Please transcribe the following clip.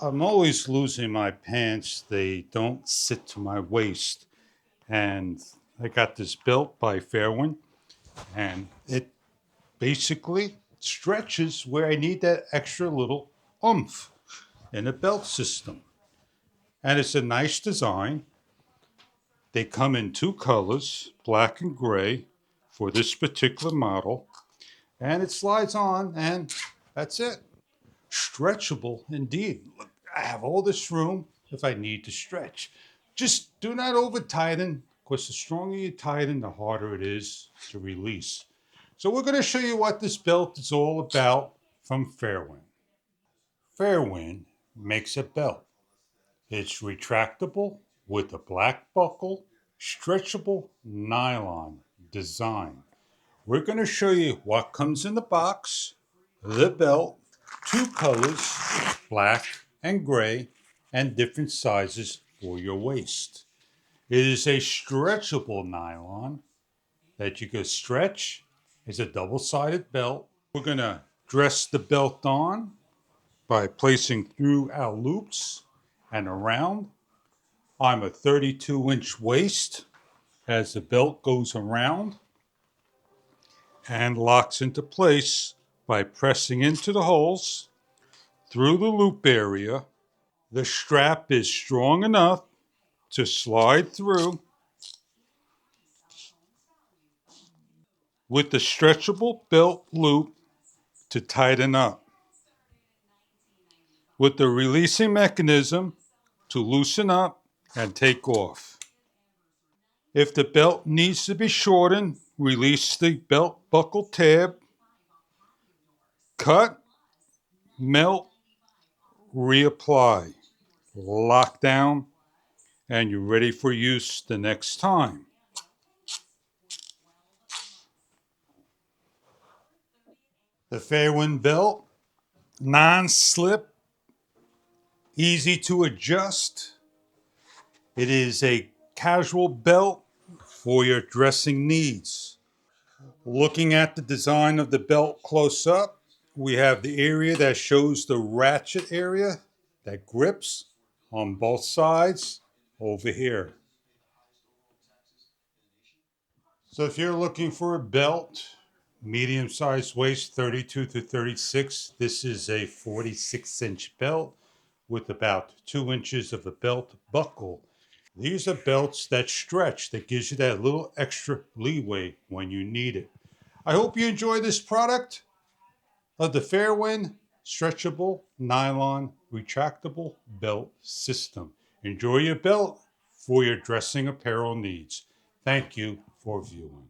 I'm always losing my pants. They don't sit to my waist. And I got this belt by FAIRWIN, and it basically stretches where I need that extra little oomph in the belt system. And it's a nice design. They come in two colors, black and gray, for this particular model. And it slides on, and that's it. Stretchable indeed. Look, I have all this room if I need to stretch. Just do not over tighten, because the stronger you tighten, the harder it is to release. So we're going to show you what this belt is all about from FAIRWIN. FAIRWIN makes a belt. It's retractable with a black buckle, stretchable nylon design. We're going to show you what comes in the box, the belt, two colors, black and gray, and different sizes for your waist. It is a stretchable nylon that you can stretch. It's a double-sided belt. We're going to dress the belt on by placing through our loops and around. I'm a 32-inch waist as the belt goes around and locks into place by pressing into the holes through the loop area. The strap is strong enough to slide through with the stretchable belt loop to tighten up, with the releasing mechanism to loosen up and take off. If the belt needs to be shortened, release the belt buckle tab, cut, melt, reapply, lock down, and you're ready for use the next time. The FAIRWIN belt, non-slip, easy to adjust. It is a casual belt for your dressing needs. Looking at the design of the belt close up, we have the area that shows the ratchet area that grips on both sides over here. So if you're looking for a belt, medium-sized waist, 32 to 36, this is a 46-inch belt with about 2 inches of a belt buckle. These are belts that stretch, that gives you that little extra leeway when you need it. I hope you enjoy this product of the FAIRWIN stretchable nylon retractable belt system. Enjoy your belt for your dressing apparel needs. Thank you for viewing.